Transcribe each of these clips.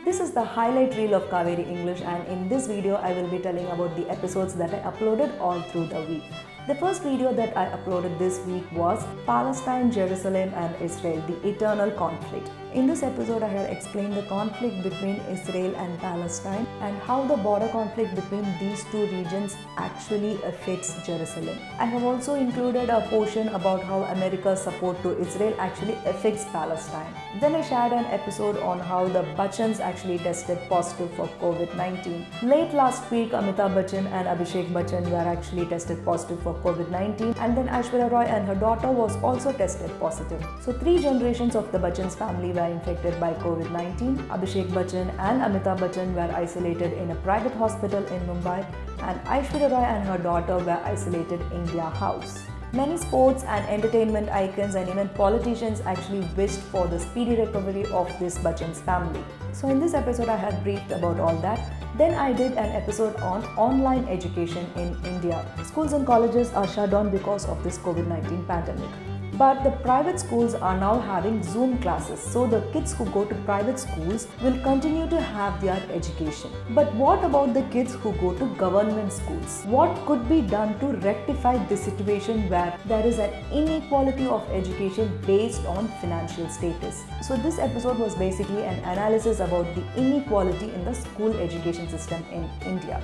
This is the highlight reel of Kaveri English, and in this video I will be telling about the episodes that I uploaded all through the week. The first video that I uploaded this week was Palestine, Jerusalem and Israel, the eternal conflict. In this episode I had explained the conflict between Israel and Palestine and how the border conflict between these two regions actually affects Jerusalem. I have also included a portion about how America's support to Israel actually affects Palestine. Then I shared an episode on how the Bachchans actually tested positive for COVID-19. Late last week, Amitabh Bachchan and Abhishek Bachchan were actually tested positive for COVID-19, and then Aishwarya Rai and her daughter was also tested positive. So 3 generations of the Bachchan's family were infected by COVID-19. Abhishek Bachchan and Amitabh Bachchan were isolated in a private hospital in Mumbai, and Aishwarya Rai and her daughter were isolated in their house. Many sports and entertainment icons and even politicians actually wished for the speedy recovery of this Bachchan's family. So in this episode I had briefed about all that. Then I did an episode on online education in India. Schools and colleges are shut down because of this COVID-19 pandemic. But the private schools are now having Zoom classes, so the kids who go to private schools will continue to have their education. But what about the kids who go to government schools? What could be done to rectify this situation where there is an inequality of education based on financial status? So this episode was basically an analysis about the inequality in the school education system in India.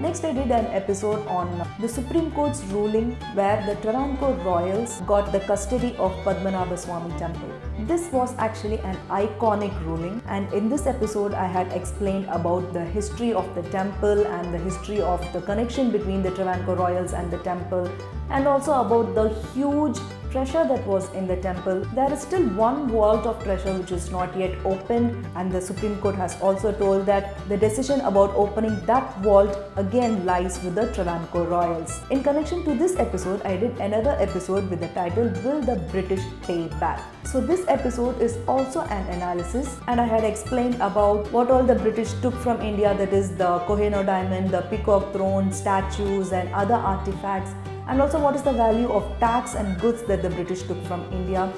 Next, I did an episode on the Supreme Court's ruling where the Travancore royals got the custody of Padmanabha Swami temple. This was actually an iconic ruling, and in this episode I had explained about the history of the temple and the history of the connection between the Travancore royals and the temple, and also about the huge treasure that was in the temple. There is still one vault of treasure which is not yet opened, and the Supreme Court has also told that the decision about opening that vault again lies with the Travancore royals. In connection to this episode, I did another episode with the title Will the British Pay Back? So this episode is also an analysis, and I had explained about what all the British took from India, that is the Kohinoor diamond, the Peacock throne, statues and other artifacts, and also what is the value of tax and goods that the British took from India.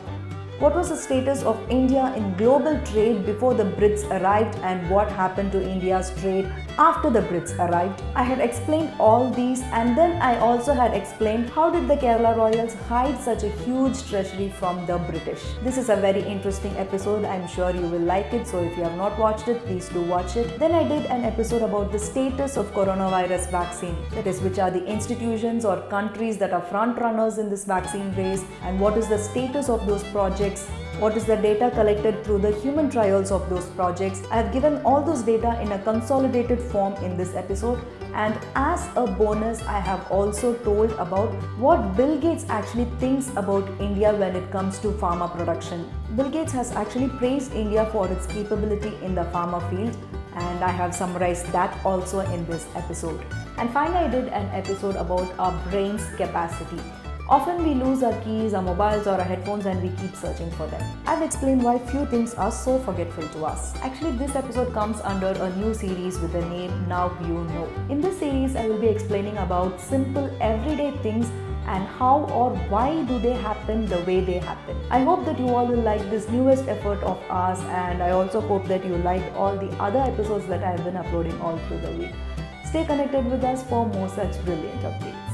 What was the status of India in global trade before the Brits arrived, and what happened to India's trade after the Brits arrived? I had explained all these, and then I also had explained how did the Kerala royals hide such a huge treasury from the British. This is a very interesting episode. I'm sure you will like it, so if you have not watched it, please do watch it. Then I did an episode about the status of coronavirus vaccine, that is, which are the institutions or countries that are front runners in this vaccine race, and what is the status of those projects. What is the data collected through the human trials of those projects? I have given all those data in a consolidated form in this episode, and as a bonus I have also told about what Bill Gates actually thinks about India when it comes to pharma production. Bill Gates has actually praised India for its capability in the pharma field, and I have summarized that also in this episode. And finally I did an episode about our brain's capacity. Often we lose our keys, our mobiles or our headphones, and we keep searching for them. I've explained why few things are so forgetful to us. Actually, this episode comes under a new series with the name Now You Know. In this series, I will be explaining about simple everyday things and how or why do they happen the way they happen. I hope that you all will like this newest effort of ours, and I also hope that you liked all the other episodes that I have been uploading all through the week. Stay connected with us for more such brilliant updates.